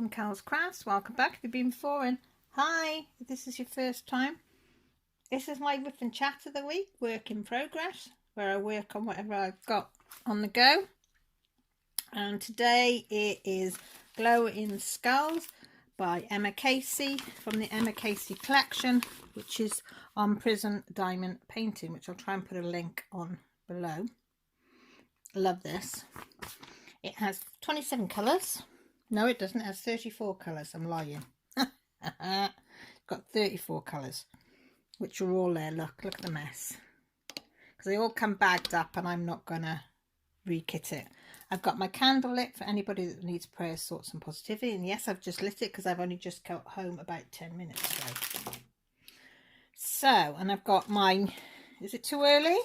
from Cal's Crafts. Welcome back if you've been before, and hi if this is your first time. This is my Wip and Chat of the week, work in progress, where I work on whatever I've got on the go. And today it is Glow in Skulls by Emma Casey from the Emma Casey collection, which is on Prison Diamond Painting, which I'll try and put a link on below. Love this. It has 27 colours. No, it doesn't. It has 34 colours. I'm lying. Got 34 colours, which are all there. Look at the mess. Because they all come bagged up and I'm not going to re-kit it. I've got my candle lit for anybody that needs prayers, thoughts and positivity. And yes, I've just lit it because I've only just got home about 10 minutes ago. So, and I've got my, is it too early?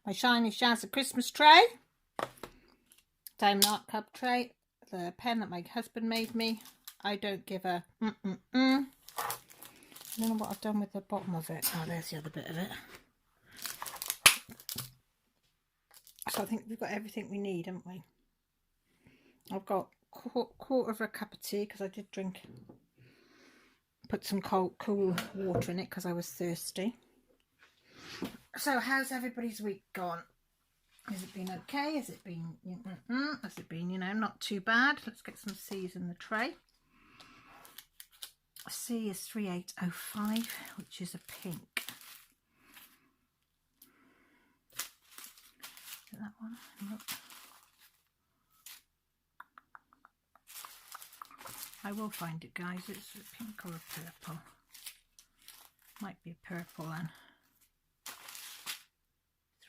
My Shiny Shazza Christmas tray. Diamond art cup tray. The pen that my husband made me. I don't give a I don't know what I've done with the bottom of it. Oh, there's the other bit of it. So I think we've got everything we need, haven't we? I've got quarter of a cup of tea because I did drink. Put some cool water in it because I was thirsty. So how's everybody's week gone? Has it been okay? Has it been, you know, not too bad? Let's get some C's in the tray. C is 3805, which is a pink. Is it that one? Look. I will find it, guys. It's a pink or a purple. Might be a purple then.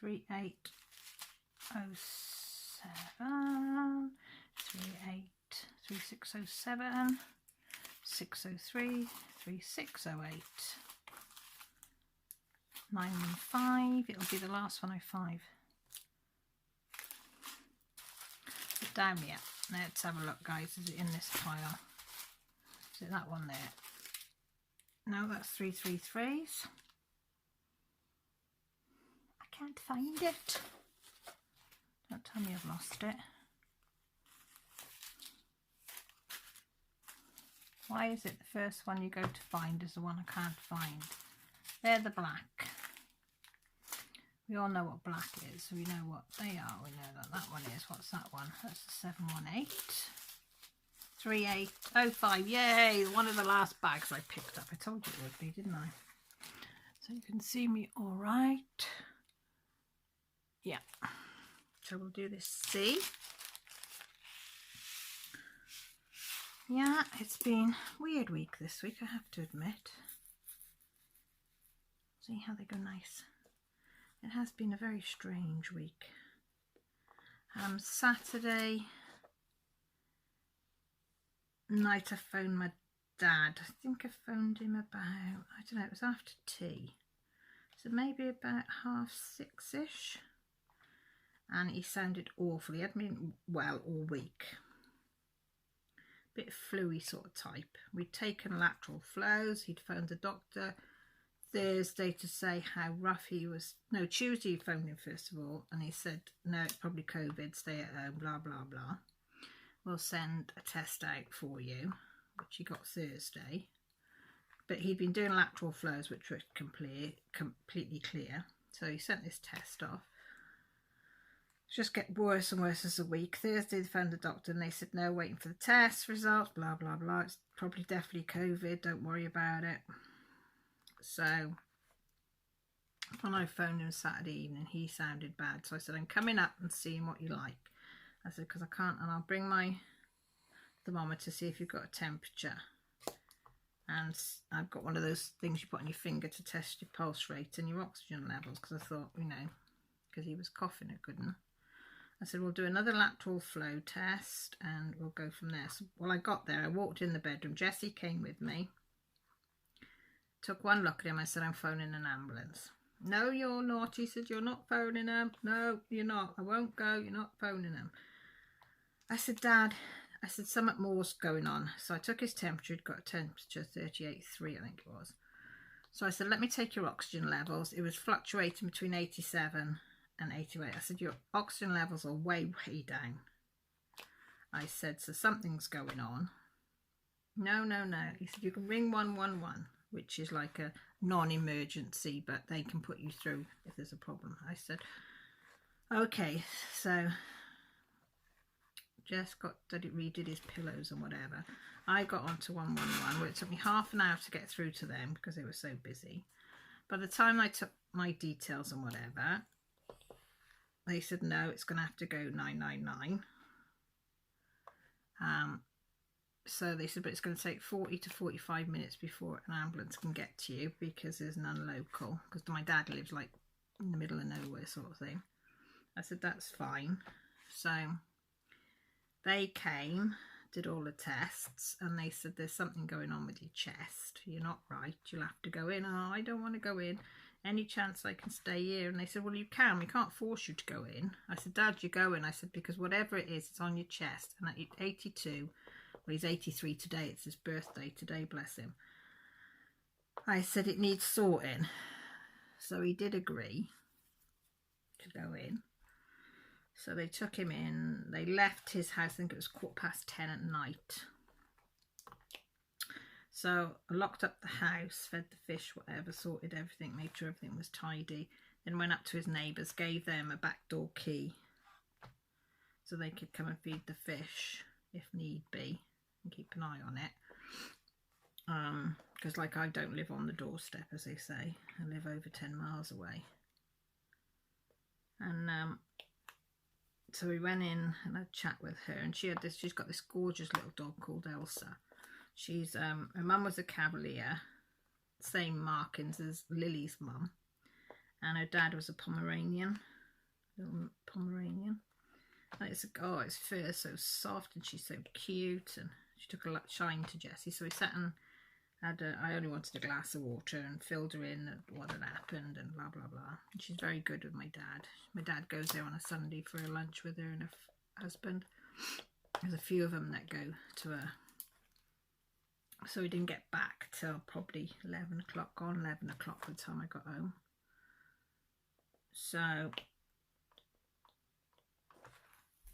3807, 3607, 603, 3608, 915. It'll be the last one I find. Put down yet. Let's have a look, guys. Is it in this pile? Is it that one there? No, that's 333s. Can't find it. Don't tell me I've lost it. Why is it the first one you go to find is the one I can't find? They're the black. We all know what black is. We know what they are. We know that that one is. What's that one? That's the 718. 3805. Yay! One of the last bags I picked up. I told you it would be, didn't I? So you can see me all right. Yeah, so we'll do this C. Yeah, it's been a weird week this week, I have to admit. See how they go nice. It has been a very strange week. Saturday night I phoned my dad. I think I phoned him about, I don't know, it was after tea. So maybe about 6:30ish. And he sounded awful. He hadn't been well all week. Bit fluey sort of type. We'd taken lateral flows. He'd phoned the doctor Thursday to say how rough he was. No, Tuesday he phoned him first of all. And he said, no, it's probably COVID. Stay at home, blah, blah, blah. We'll send a test out for you, which he got Thursday. But he'd been doing lateral flows, which were completely clear. So he sent this test off. Just get worse and worse as a week. Thursday they found the doctor and they said no, waiting for the test results, blah blah blah. It's probably definitely COVID, don't worry about it. So when I phoned him Saturday evening, he sounded bad. So I said, I'm coming up and seeing what you like. I said, because I can't, and I'll bring my thermometer to see if you've got a temperature. And I've got one of those things you put on your finger to test your pulse rate and your oxygen levels, because I thought, you know, because he was coughing, I couldn't. I said, we'll do another lateral flow test and we'll go from there. So when I got there, I walked in the bedroom. Jessie came with me. Took one look at him. I said, I'm phoning an ambulance. No, you're not. He said, you're not phoning them. No, you're not. I won't go. You're not phoning them. I said, Dad, I said, something more's going on. So I took his temperature. He'd got a temperature 38.3, I think it was. So I said, let me take your oxygen levels. It was fluctuating between 87 and 88. I said, your oxygen levels are way, way down. I said, so something's going on. No. He said, you can ring 111, which is like a non-emergency, but they can put you through if there's a problem. I said, okay. So Jess redid his pillows and whatever. I got onto 111, where it took me half an hour to get through to them because they were so busy. By the time I took my details and whatever, they said, no, it's going to have to go 999. So they said, but it's going to take 40 to 45 minutes before an ambulance can get to you because there's none local. Because my dad lives like in the middle of nowhere sort of thing. I said, that's fine. So they came, did all the tests, and they said, there's something going on with your chest. You're not right. You'll have to go in. Oh, I don't want to go in. Any chance I can stay here? And they said, well, you can. We can't force you to go in. I said, Dad, you go in. I said, because whatever it is, it's on your chest. And at 82, well, he's 83 today. It's his birthday today, bless him. I said, it needs sorting. So he did agree to go in. So they took him in. They left his house, I think it was 10:15 at night. So I locked up the house, fed the fish, whatever, sorted everything, made sure everything was tidy. Then went up to his neighbours, gave them a back door key so they could come and feed the fish if need be and keep an eye on it. Because like I don't live on the doorstep, as they say. I live over 10 miles away. And so we went in and had a chat with her, and she's got this gorgeous little dog called Elsa. She's her mum was a Cavalier, same markings as Lily's mum, and her dad was a Pomeranian, little Pomeranian. And its fur so soft, and she's so cute, and she took a lot shine to Jessie. So we sat and I only wanted a glass of water and filled her in what had happened and blah blah blah. And she's very good with my dad. My dad goes there on a Sunday for a lunch with her and her husband. There's a few of them that go to her. So we didn't get back till probably 11 o'clock by the time I got home. So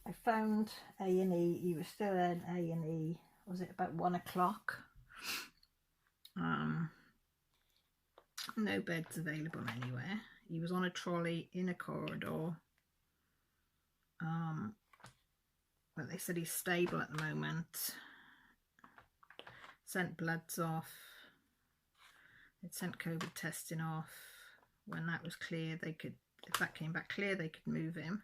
I phoned A&E. He was still in A&E. Was it about 1 o'clock? No beds available anywhere. He was on a trolley in a corridor. But they said he's stable at the moment. Sent bloods off. They'd sent COVID testing off. When that was clear, if that came back clear, they could move him.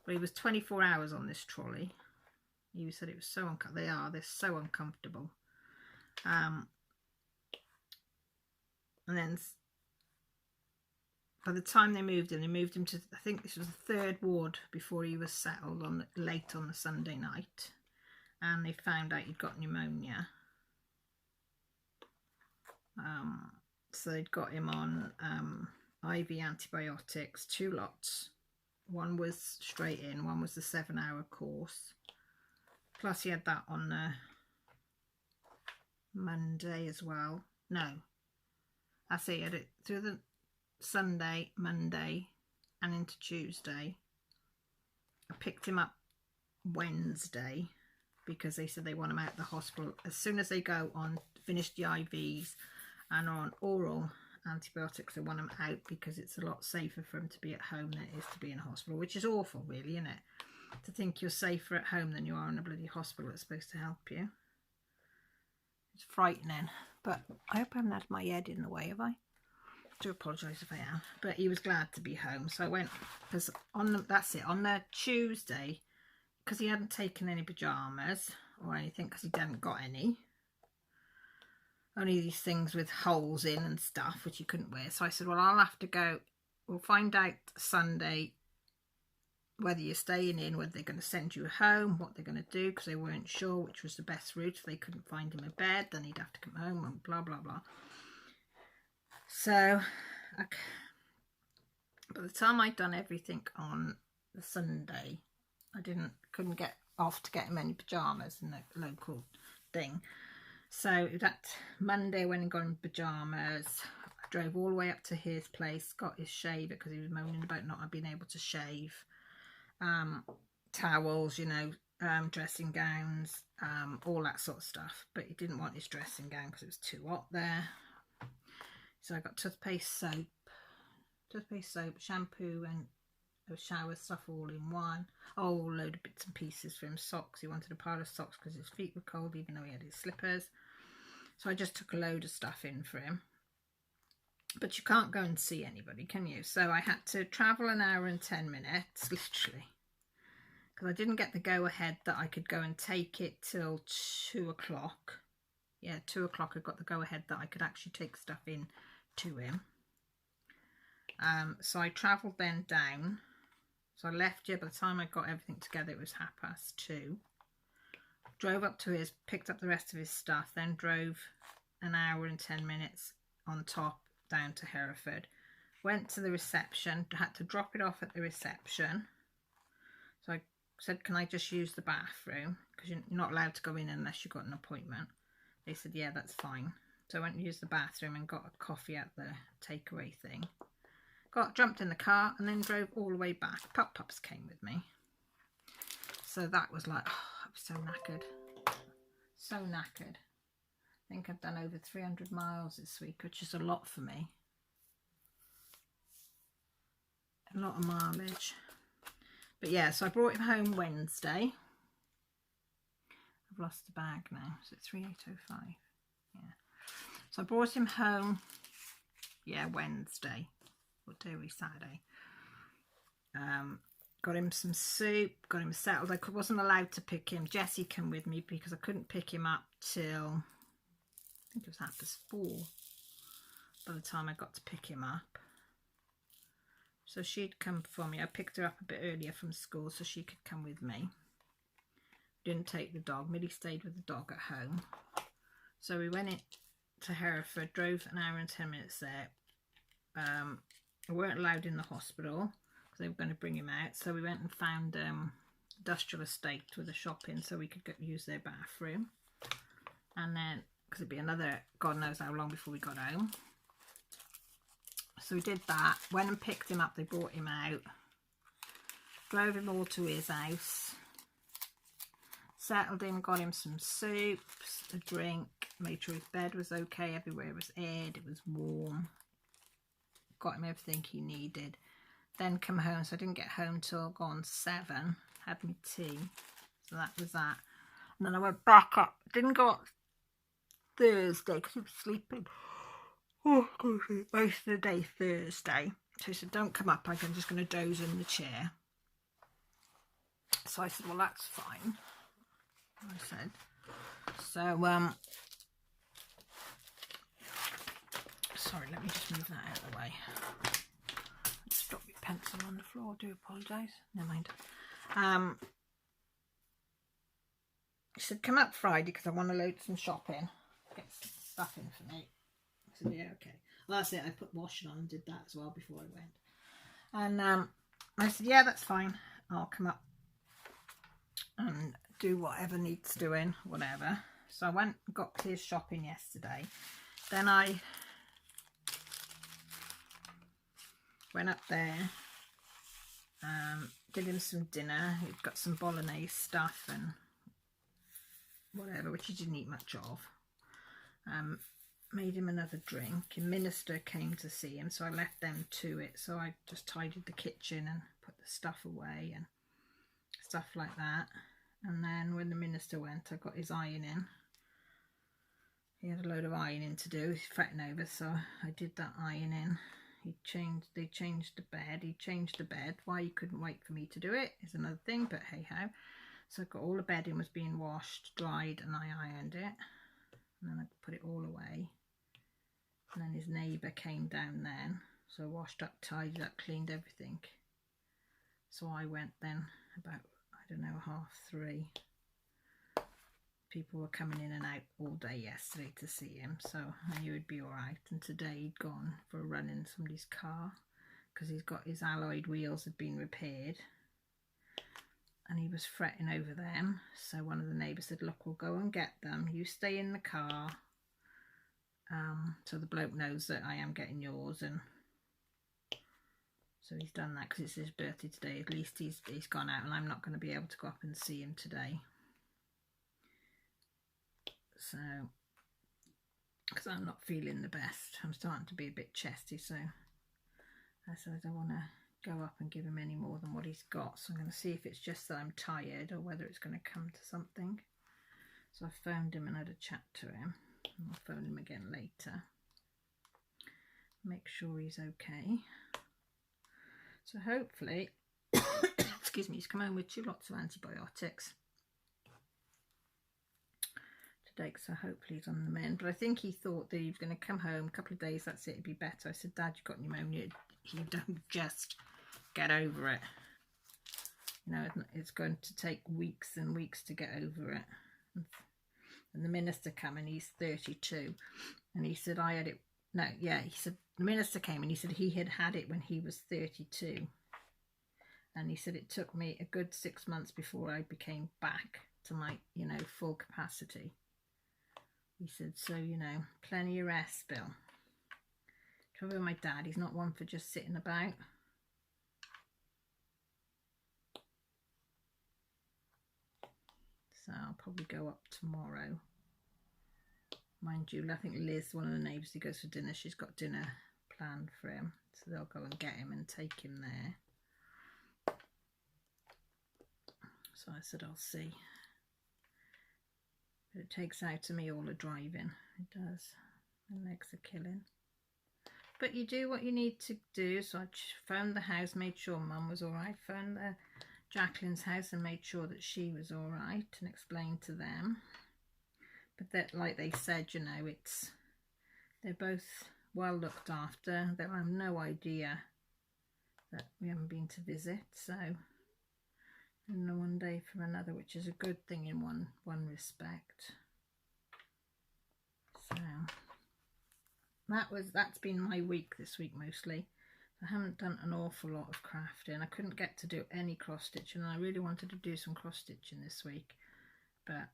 But he was 24 hours on this trolley. He said it was so uncomfortable. They're so uncomfortable. And then by the time they moved him to, I think this was the 3rd ward before he was settled late on the Sunday night. And they found out he'd got pneumonia. So they'd got him on IV antibiotics, 2 lots. One was straight in, one was the 7-hour course. Plus he had that on Monday as well. No. I say he had it through the Sunday, Monday and into Tuesday. I picked him up Wednesday because they said they want him out of the hospital as soon as they go on, finish the IVs and are on oral antibiotics. They want him out because it's a lot safer for him to be at home than it is to be in a hospital, which is awful really, isn't it? To think you're safer at home than you are in a bloody hospital that's supposed to help you. It's frightening. But I hope I haven't had my head in the way, have I? I do apologise if I am. But he was glad to be home. So I went, because on the Tuesday, because he hadn't taken any pyjamas or anything, because he hadn't got any. Only these things with holes in and stuff, which he couldn't wear. So I said, well, I'll have to go. We'll find out Sunday whether you're staying in, whether they're going to send you home, what they're going to do, because they weren't sure which was the best route. If they couldn't find him a bed, then he'd have to come home and blah, blah, blah. So, by the time I'd done everything on the Sunday, I couldn't get off to get him any pyjamas in the local thing. So that Monday I went and got him pyjamas. I drove all the way up to his place, got his shaver because he was moaning about not being able to shave. Towels, dressing gowns, all that sort of stuff. But he didn't want his dressing gown because it was too hot there. So I got toothpaste, soap, shampoo and shower stuff all in one. Oh, a load of bits and pieces for him. Socks. He wanted a pile of socks because his feet were cold even though he had his slippers. So I just took a load of stuff in for him. But you can't go and see anybody, can you? So I had to travel an hour and 10 minutes, literally. Because I didn't get the go-ahead that I could go and take it till 2 o'clock. Yeah, 2 o'clock I got the go-ahead that I could actually take stuff in to him. So I travelled then down. So I left here, by the time I got everything together, it was 2:30. Drove up to his, picked up the rest of his stuff, then drove an hour and 10 minutes on top down to Hereford. Went to the reception, had to drop it off at the reception. So I said, can I just use the bathroom? Because you're not allowed to go in unless you've got an appointment. They said, yeah, that's fine. So I went and used the bathroom and got a coffee at the takeaway thing. Jumped in the car and then drove all the way back. Pups came with me. So that was like, oh, I was so knackered. So knackered. I think I've done over 300 miles this week, which is a lot for me. A lot of mileage. But yeah, so I brought him home Wednesday. I've lost the bag now. Is it 3805? Yeah. So I brought him home, yeah, Wednesday. What day are we? Saturday. Got him some soup, got him settled. I wasn't allowed to pick him. Jessie came with me because I couldn't pick him up till, I think it was 4:30 by the time I got to pick him up. So she'd come for me. I picked her up a bit earlier from school so she could come with me. Didn't take the dog. Millie stayed with the dog at home. So we went in to Hereford, drove an hour and 10 minutes there. We weren't allowed in the hospital because they were going to bring him out. So we went and found Industrial Estate with a shop in so we could use their bathroom. And then, because it'd be another God knows how long before we got home. So we did that, went and picked him up, they brought him out, drove him all to his house, settled him, got him some soups, a drink, made sure his bed was okay, everywhere was aired, it was warm, got him everything he needed, then come home. So I didn't get home till gone 7, had my tea, so that was that. And then I went back up, didn't go up Thursday because he was sleeping. Oh, most of the day Thursday. So he said, don't come up, I'm just going to doze in the chair. So I said, well, that's fine. I said. So, sorry, let me just move that out of the way. Just drop your pencil on the floor, I do apologise. Never mind. He said, come up Friday because I want to load some shopping. Get some stuff in for me. I said, yeah, okay. Well, that's it. I put washing on and did that as well before I went. And I said, yeah, that's fine. I'll come up and do whatever needs doing, whatever. So I went and got his shopping yesterday. Then I went up there, did him some dinner. He'd got some bolognese stuff and whatever, which he didn't eat much of. Made him another drink. A minister came to see him, so I left them to it. So I just tidied the kitchen and put the stuff away and stuff like that. And then when the minister went, I got his iron in. He had a load of ironing to do. He's fretting over, so I did that ironing. They changed the bed. He changed the bed. Why he couldn't wait for me to do it is another thing, but hey ho. So I got all the bedding was being washed, dried, and I ironed it. And then I put it all away. And then his neighbour came down then. So I washed up, tidied up, cleaned everything. So I went then about, I don't know, 3:30. People were coming in and out all day yesterday to see him. So I knew he'd be alright. And today he'd gone for a run in somebody's car. Because he's got his alloyed wheels had been repaired. And he was fretting over them. So one of the neighbours said, look, we'll go and get them. You stay in the car. So the bloke knows that I am getting yours. And So he's done that because it's his birthday today. At least he's gone out, and I'm not going to be able to go up and see him today. So, because I'm not feeling the best. I'm starting to be a bit chesty, so I said I don't want to go up and give him any more than what he's got. So I'm going to see if it's just that I'm tired or whether it's going to come to something. So I phoned him and had a chat to him. And I'll phone him again later. Make sure he's okay. So hopefully, excuse me, he's come home with 2 lots of antibiotics today, so hopefully he's on the mend. But I think he thought that he was going to come home a couple of days, that's it, it'd be better. I said, Dad, you've got pneumonia, you don't just get over it. You know, it's going to take weeks and weeks to get over it. And the minister came and he's 32, and he said, I had it. No, yeah, he said, the minister came and he said he had it when he was 32. And he said it took me a good 6 months before I became back to my, you know, full capacity. He said, so, you know, plenty of rest, Bill. Trouble with my dad, he's not one for just sitting about. So I'll probably go up tomorrow. Mind you, I think Liz, one of the neighbours who goes for dinner, she's got dinner planned for him. So they'll go and get him and take him there. So I said, I'll see. But it takes out of me all the driving. It does. My legs are killing. But you do what you need to do. So I phoned the house, made sure Mum was all right. Phoned Jacqueline's house and made sure that she was all right and explained to them. But that, like they said, you know, they're both well looked after. They'll have no idea that we haven't been to visit. So, and one day from another, which is a good thing in one respect. So that's been my week this week mostly. I haven't done an awful lot of crafting. I couldn't get to do any cross stitching, and I really wanted to do some cross stitching this week, but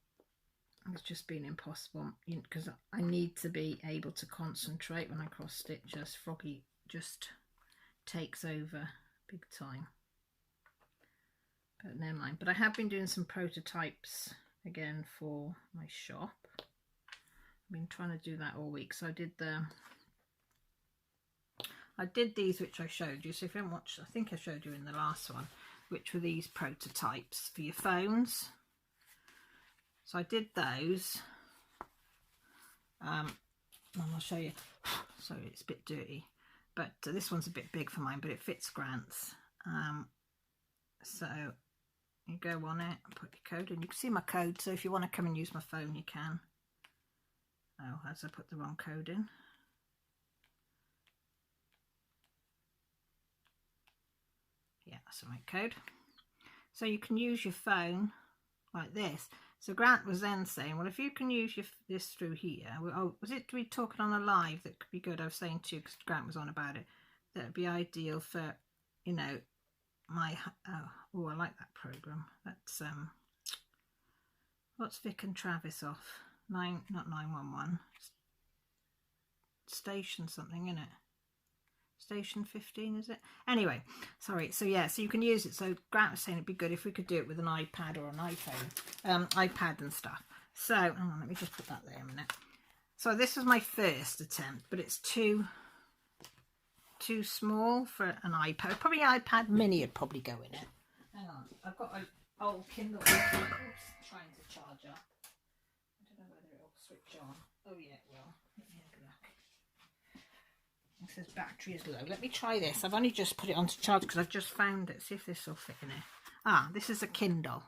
it's just been impossible because I need to be able to concentrate when I cross stitch, as Froggy just takes over big time. But never mind. But I have been doing some prototypes again for my shop. I've been trying to do that all week. So I did these which I showed you. So if you haven't watched, I think I showed you in the last one, which were these prototypes for your phones. So I did those, and I'll show you. Sorry, it's a bit dirty, but this one's a bit big for mine, but it fits Grant's. So you go on it and put your code in. You can see my code, so if you want to come and use my phone, you can. Oh, as I put the wrong code in. Yeah, that's the right code. So you can use your phone like this. So Grant was then saying, well, if you can use this through here, oh, was it we talking on a live that could be good? I was saying too, because Grant was on about it, that would be ideal for, you know, my, oh, I like that program. That's, what's Vic and Travis off? Not 911. Station something, isn't it? Station 15, is it? Anyway, sorry. So yeah, so you can use it. So Grant was saying it'd be good if we could do it with an iPad or an iPhone, iPad and stuff. So hang on, let me just put that there a minute. So this was my first attempt, but it's too small for an iPad. Probably an iPad Mini would probably go in it. Hang on, I've got an old Kindle trying to charge up. I don't know whether it'll switch on. Oh yeah, it will. Let me have a look. It says battery is low. Let me try this. I've only just put it onto charge because I've just found it. See if this will fit in it. Ah, this is a Kindle.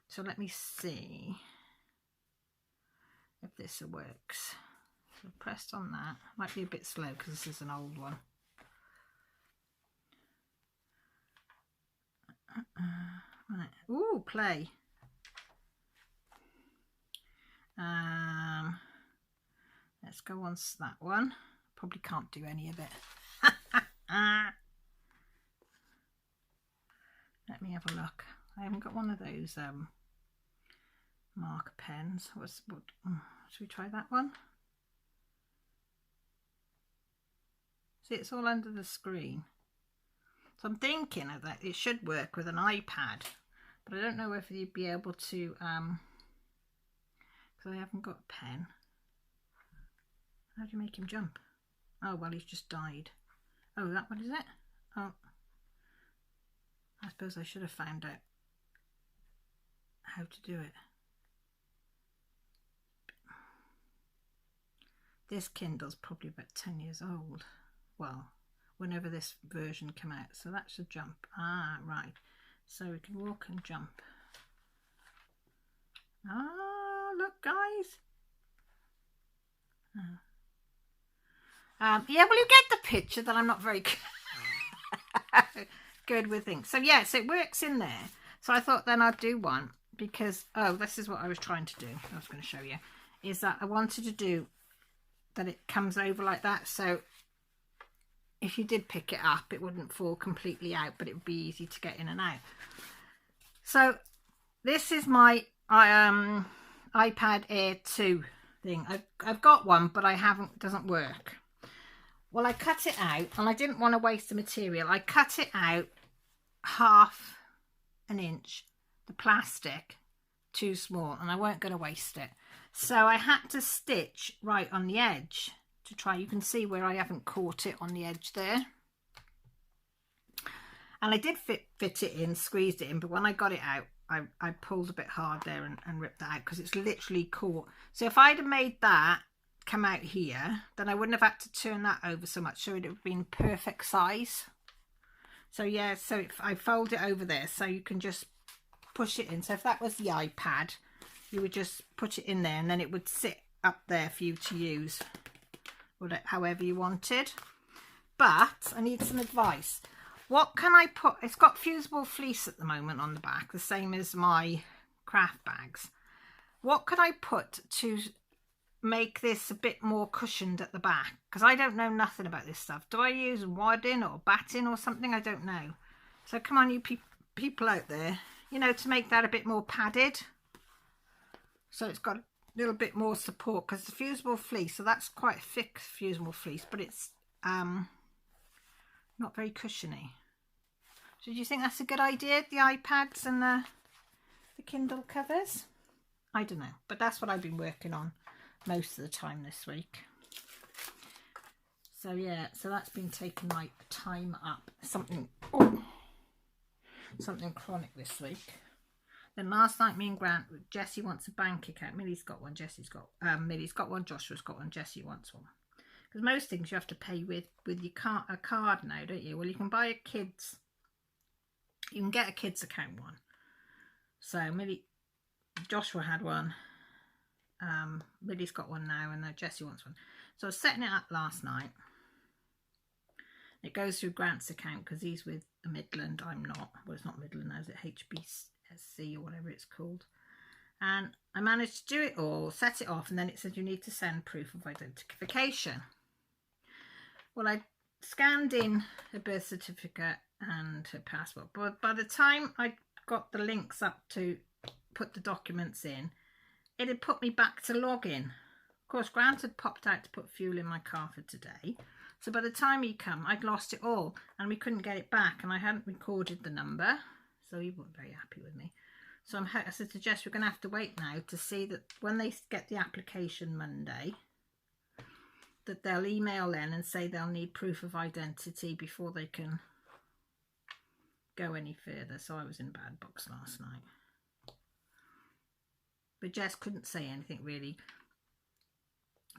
So let me see if this works. So pressed on that. Might be a bit slow because this is an old one. Right. Ooh, play. Let's go on to that one. Probably can't do any of it. Let me have a look. I haven't got one of those marker pens. Should we try that one? See, it's all under the screen. So I'm thinking that it should work with an iPad, but I don't know if you'd be able to, because I haven't got a pen. How do you make him jump? Oh, well, he's just died. Oh, that one is it? Oh, I suppose I should have found out how to do it. This Kindle's probably about 10 years old. Well, whenever this version came out. So that's a jump. Ah, right. So we can walk and jump. Ah, look, guys. Yeah, well, you get the picture that I'm not very good with things. So yes, it works in there. So I thought then I'd do one because, oh, this is what I was trying to do. I was going to show you. Is that I wanted to do that it comes over like that. So if you did pick it up, it wouldn't fall completely out, but it would be easy to get in and out. So this is my iPad Air 2 thing. I've got one, but I haven't, it doesn't work. Well, I cut it out, and I didn't want to waste the material. I cut it out half an inch, the plastic, too small, and I weren't going to waste it. So I had to stitch right on the edge to try. You can see where I haven't caught it on the edge there. And I did fit it in, squeezed it in, but when I got it out, I pulled a bit hard there and ripped that out because it's literally caught. So if I'd have made that come out here, then I wouldn't have had to turn that over so much, so it would have been perfect size. So yeah, so if I fold it over there, so you can just push it in. So if that was the iPad, you would just put it in there and then it would sit up there for you to use however you wanted. But I need some advice. What can I put? It's got fusible fleece at the moment on the back, the same as my craft bags. What could I put to make this a bit more cushioned at the back? Because I don't know nothing about this stuff. Do I use wadding or batting or something? I don't know. So come on, you people out there, you know, to make that a bit more padded. So it's got a little bit more support, because the fusible fleece, so that's quite a thick fusible fleece, but it's not very cushiony. So do you think that's a good idea, the iPads and the Kindle covers? I don't know, but that's what I've been working on most of the time this week. So yeah, so that's been taking my time up. Something chronic this week. Then last night, me and Grant, Jessie wants a bank account. Millie's got one, Millie's got one, Joshua's got one, Jessie wants one. Because most things you have to pay with your a card now, don't you? Well, you can buy a kids, you can get a kids account one. So Joshua had one, Millie's got one now, and Jessie wants one. So I was setting it up last night. It goes through Grant's account because he's with the Midland. I'm not. Well, it's not Midland, is it? HBSC or whatever it's called. And I managed to do it all, set it off, and then it said you need to send proof of identification. Well, I scanned in her birth certificate and her passport, but by the time I got the links up to put the documents in, it had put me back to login. Of course, Grant had popped out to put fuel in my car for today. So by the time he come, I'd lost it all and we couldn't get it back, and I hadn't recorded the number. So he wasn't very happy with me. So I said to Jess, we're going to have to wait now to see that when they get the application Monday, that they'll email in and say they'll need proof of identity before they can go any further. So I was in bad books last night. But Jess couldn't say anything really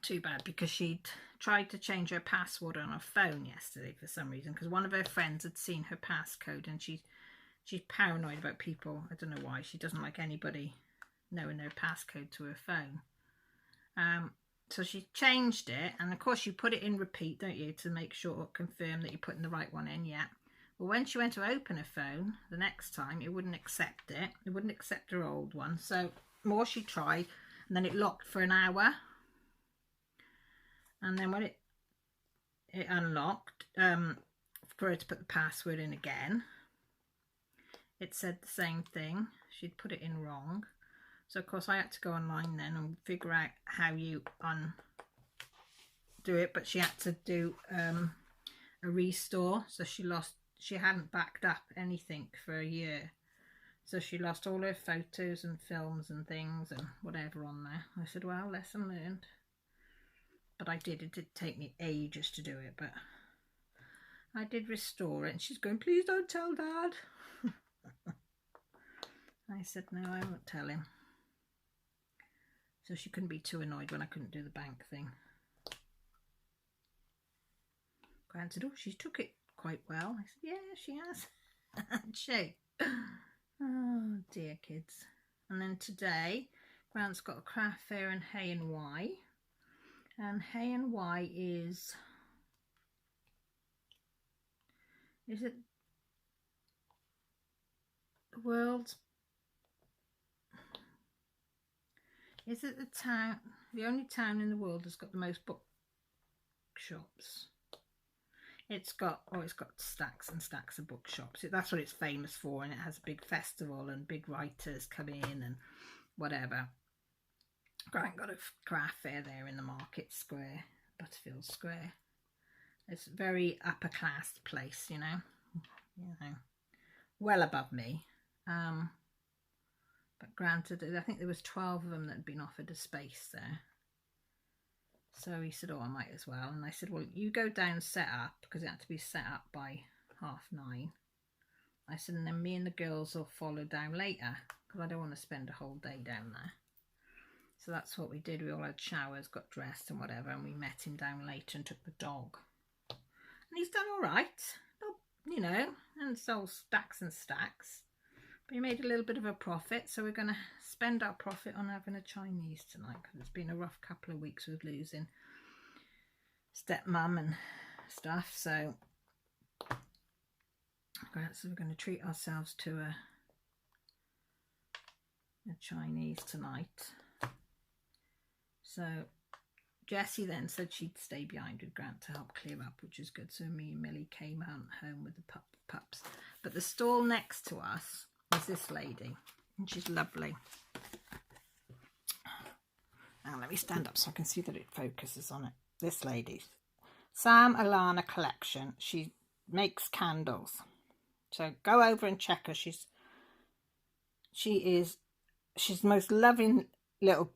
too bad because she'd tried to change her password on her phone yesterday for some reason, because one of her friends had seen her passcode, and she's paranoid about people. I don't know why. She doesn't like anybody knowing their passcode to her phone. So she changed it, and of course you put it in repeat, don't you, to make sure, confirm that you're putting the right one in. Yeah. Well, when she went to open her phone the next time, it wouldn't accept it. It wouldn't accept her old one. So more she tried, and then it locked for an hour. And then when it unlocked, for her to put the password in again, it said the same thing. She'd put it in wrong. So of course I had to go online then and figure out how you do it. But she had to do a restore. So she she hadn't backed up anything for a year. So she lost all her photos and films and things and whatever on there. I said, well, lesson learned. But I did. It did take me ages to do it, but I did restore it. And she's going, please don't tell Dad. I said, no, I won't tell him. So she couldn't be too annoyed when I couldn't do the bank thing. Grant said, oh, she took it quite well. I said, yeah, she has. Hasn't she? Oh, dear kids. And then today, Grant's got a craft fair in Hay and Y. And Hay and Y is it the world's, is it the town, the only town in the world that's got the most bookshops? It's got, oh, it's got stacks and stacks of bookshops. That's what it's famous for, and it has a big festival and big writers come in and whatever. Grant got a craft fair there in the Market Square, Butterfield Square. It's a very upper class place, you know, well above me. But granted, I think there was 12 of them that had been offered a space there. So he said, oh, I might as well. And I said, well, you go down, set up, because it had to be set up by 9:30. I said, and then me and the girls will follow down later, because I don't want to spend a whole day down there. So that's what we did. We all had showers, got dressed and whatever, and we met him down later and took the dog. And he's done all right, you know, and sold stacks and stacks. But he made a little bit of a profit, so we're going to spend our profit on having a Chinese tonight, because it's been a rough couple of weeks with losing stepmum and stuff. So we're going to treat ourselves to a Chinese tonight. So Jessie then said she'd stay behind with Grant to help clear up, which is good. So me and Millie came home with the pups. But the stall next to us is this lady, and she's lovely. Now let me stand up so I can see that it focuses on it. This lady, Sam Alana Collection. She makes candles. So go over and check her. She's the most loving little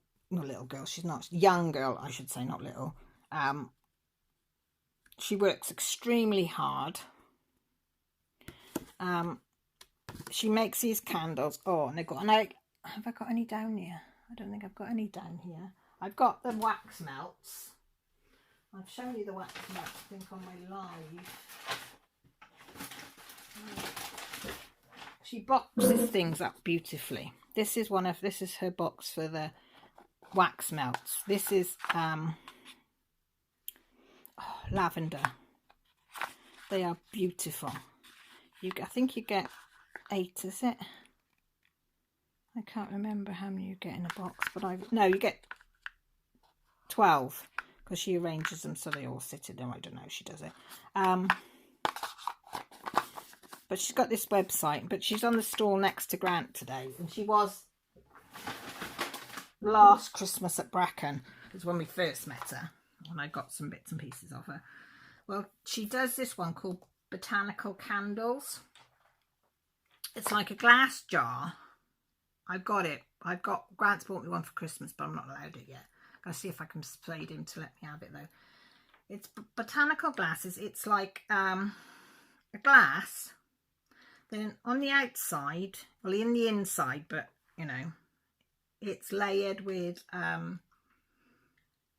girl. She's not young girl, I should say, not little. She works extremely hard. She makes these candles. Oh, and have I got any down here? I don't think I've got any down here. I've got the wax melts. I've shown you the wax melts, I think, on my live. She boxes things up beautifully. This is her box for the wax melts. This is lavender. They are beautiful. I think you get 8, is it? I can't remember how many you get in a box, but you get 12, because she arranges them so they all sit in them. I don't know, she does it. But she's got this website, but she's on the stall next to Grant today, and she was last Christmas at Bracken, is when we first met her, and I got some bits and pieces of her. Well, she does this one called Botanical Candles. It's like a glass jar. I've got it. Grant's bought me one for Christmas, but I'm not allowed it yet. I'll see if I can persuade him to let me have it though. It's botanical glasses. It's like a glass. Then on the outside, well, in the inside, but you know, it's layered with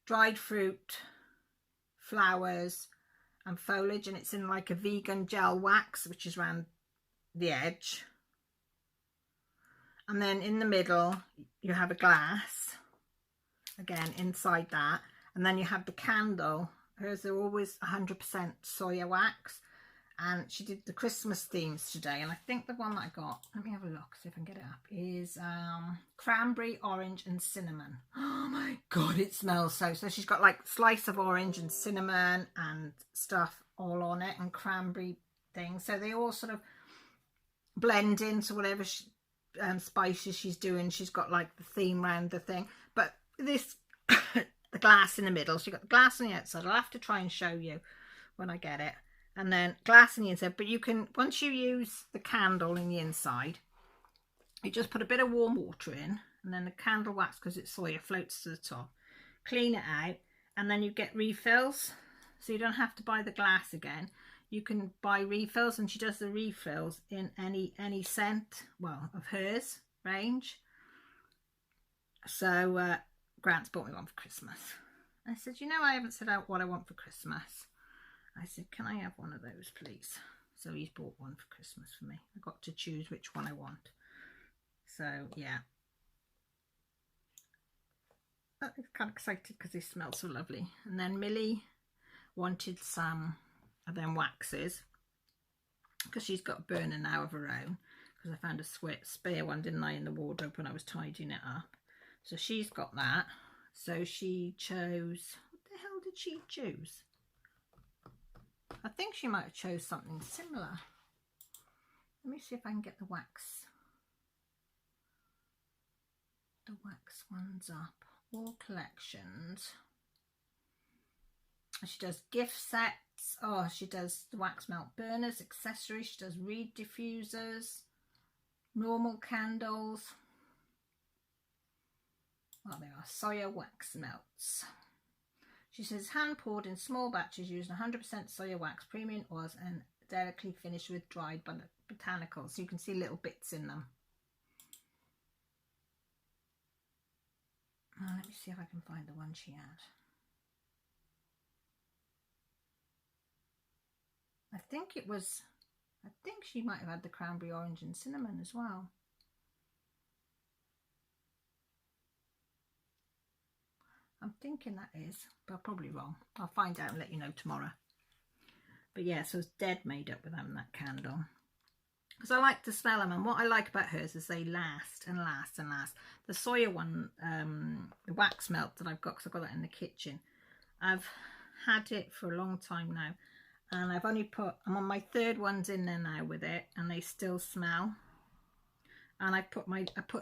dried fruit, flowers and foliage, and it's in like a vegan gel wax, which is around the edge. And then in the middle you have a glass, again inside that, and then you have the candle. Hers are always 100% soya wax, and she did the Christmas themes today, and I think the one that I got, let me have a look, see if I can get it up, is cranberry, orange and cinnamon. Oh my god, it smells so she's got like slice of orange and cinnamon and stuff all on it, and cranberry things, so they all sort of blend into whatever spices she's doing. She's got like the theme around the thing, but this the glass in the middle, so you've got the glass on the outside. I'll have to try and show you when I get it. and then glass in the inside. But you can, once you use the candle in the inside, you just put a bit of warm water in, and then the candle wax, because it's soya, floats to the top. Clean it out, and then you get refills, so you don't have to buy the glass again. You can buy refills, and she does the refills in any scent, well, of hers range. So Grant's bought me one for Christmas. I said, you know, I haven't said out what I want for Christmas. I said, can I have one of those, please? So he's bought one for Christmas for me. I got to choose which one I want. So yeah, I'm kind of excited because they smell so lovely. And then Millie wanted some of them waxes, because she's got a burner now of her own, because I found a spare one, didn't I, in the wardrobe when I was tidying it up. So she's got that. So she chose, what the hell did she choose? I think she might have chose something similar. Let me see if I can get the wax ones up. All collections. She does gift sets. Oh, she does the wax melt burners, accessories. She does reed diffusers, normal candles. Well, they are soya wax melts. She says hand poured in small batches using 100% soya wax, premium oils, and delicately finished with dried botanicals. So you can see little bits in them. Oh, let me see if I can find the one she had. I think she might have had the cranberry, orange and cinnamon as well. I'm thinking that is, but I'm probably wrong. I'll find out and let you know tomorrow. But yeah, so it's dead made up with having that candle. Because I like to smell them, and what I like about hers is they last and last and last. The soya one, the wax melt that I've got, because I've got that in the kitchen, I've had it for a long time now, and I'm on my third ones in there now with it, and they still smell. And I put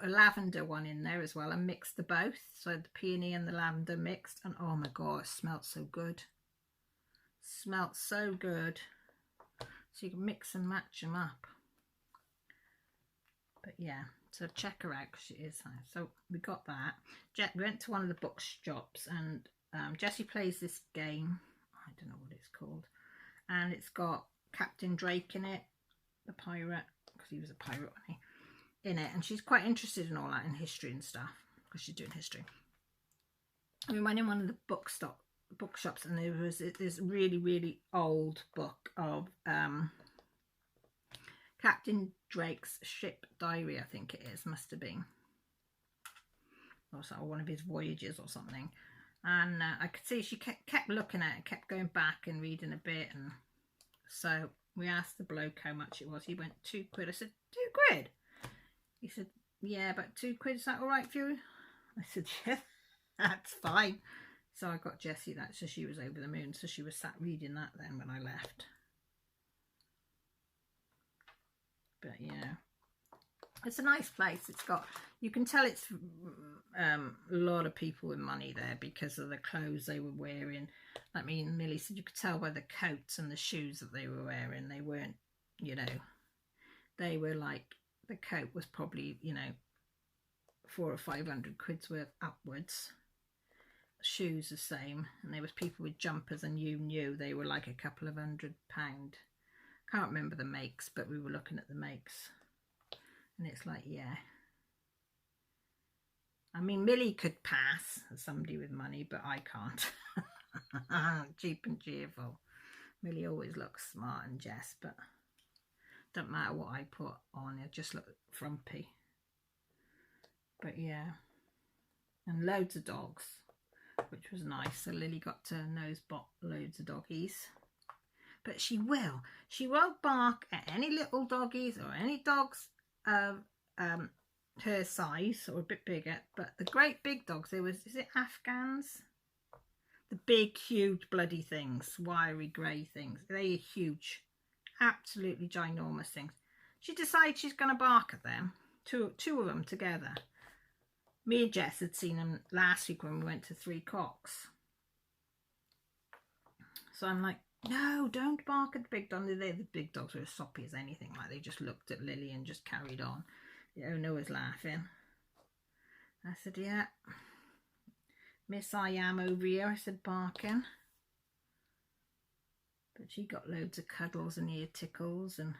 a lavender one in there as well and mixed the both, so the peony and the lavender mixed, and oh my god, it smelt so good. Smelt so good. So you can mix and match them up. But yeah, so check her out because she is nice. So we got that. We went to one of the bookshops, and Jessie plays this game. I don't know what it's called, and it's got Captain Drake in it, the pirate, because he was a pirate, wasn't he? In it, and she's quite interested in all that, in history and stuff, because she's doing history. And we went in one of the bookshops, and there was this really, really old book of Captain Drake's ship diary, I think it is, must have been, or one of his voyages or something. And I could see she kept looking at it, kept going back and reading a bit, and so we asked the bloke how much it was. He went, £2. I said, £2? He said, yeah, about £2. Is that all right for you? I said, yeah, that's fine. So I got Jessie that, so she was over the moon. So she was sat reading that then when I left. But yeah, it's a nice place. It's got, you can tell it's a lot of people with money there because of the clothes they were wearing. I mean, Millie said you could tell by the coats and the shoes that they were wearing. They weren't, you know, they were like, the coat was probably, you know, 400 or 500 quid's worth upwards. Shoes the same, and there was people with jumpers, and you knew they were like a couple of £100. Can't remember the makes, but we were looking at the makes, and it's like, yeah. I mean, Millie could pass as somebody with money, but I can't. Cheap and cheerful. Millie always looks smart and Jess, but don't matter what I put on, it just look frumpy. But yeah, and loads of dogs, which was nice. So Lily got to nosebot loads of doggies. But she won't bark at any little doggies or any dogs of her size or a bit bigger. But the great big dogs, is it Afghans? The big, huge, bloody things, wiry grey things. They are huge, absolutely ginormous things. She decides she's going to bark at them, two of them together. Me and Jess had seen them last week when we went to Three Cocks. So I'm like, No, don't bark at the big dog. The big dogs were as soppy as anything. Like, they just looked at Lily and just carried on. The owner was laughing. I said, yeah, Miss I am over here. I said, barking. But she got loads of cuddles and ear tickles and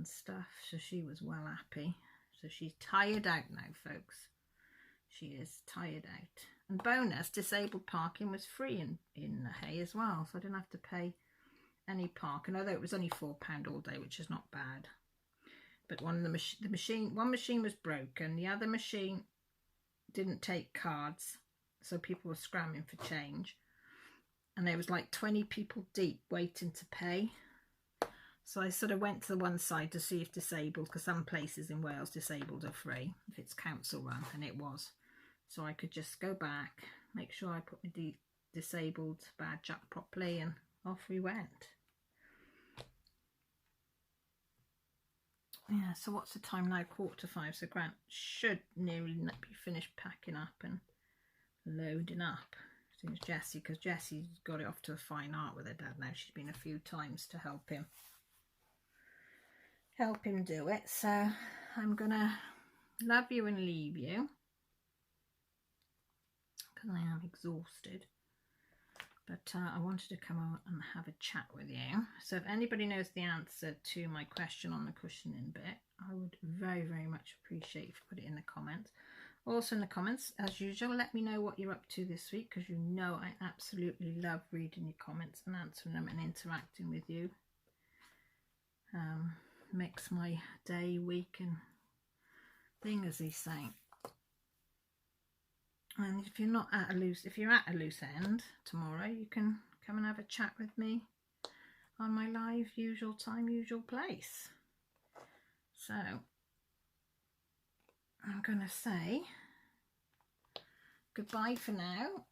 stuff. So she was well happy. So she's tired out now, folks. She is tired out. And bonus, disabled parking was free in the Hay as well. So I didn't have to pay any parking, although it was only £4 all day, which is not bad. But one machine was broken. The other machine didn't take cards. So people were scrambling for change. And there was like 20 people deep waiting to pay. So I sort of went to the one side to see if disabled, because some places in Wales disabled are free if it's council run, and it was. So I could just go back, make sure I put my disabled badge up properly, and off we went. Yeah, so what's the time now? 4:45. So Grant should nearly be finished packing up and loading up. Seems Jessie, because Jessie's got it off to a fine art with her dad now. She's been a few times to help him do it. So I'm gonna love you and leave you, because I am exhausted. But I wanted to come out and have a chat with you. So if anybody knows the answer to my question on the cushioning bit, I would very, very much appreciate if you put it in the comments. Also in the comments, as usual, let me know what you're up to this week, because you know I absolutely love reading your comments and answering them and interacting with you. Makes my day, week and thing, as they say. And if you're at a loose end tomorrow, you can come and have a chat with me on my live, usual time, usual place. So I'm going to say goodbye for now.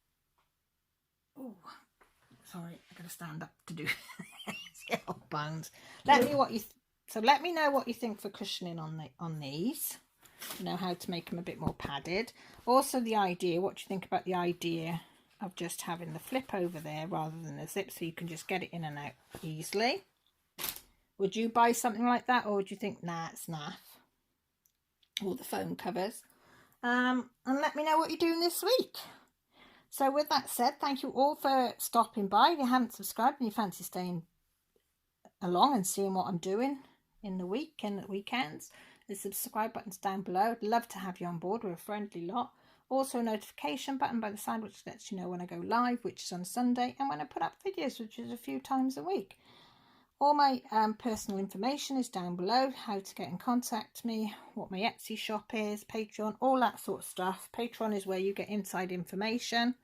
Oh, sorry, I got to stand up to do bones. Let me know what you think for cushioning on these. You know, how to make them a bit more padded. Also the idea, what do you think about the idea of just having the flip over there rather than a zip, so you can just get it in and out easily? Would you buy something like that, or would you think, nah, it's naff? All the phone covers. And let me know what you're doing this week. So with that said, thank you all for stopping by. If you haven't subscribed and you fancy staying along and seeing what I'm doing in the week and the weekends, the subscribe button's down below. I'd love to have you on board. We're a friendly lot. Also a notification button by the side, which lets you know when I go live, which is on Sunday, and when I put up videos, which is a few times a week. All my personal information is down below, how to get in contact with me, what my Etsy shop is, Patreon, all that sort of stuff. Patreon is where you get inside information,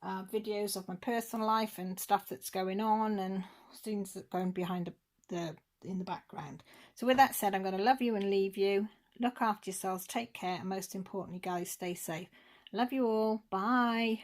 videos of my personal life and stuff that's going on, and things that are going behind in the background. So with that said, I'm going to love you and leave you. Look after yourselves, take care, and most importantly, guys, stay safe. Love you all. Bye.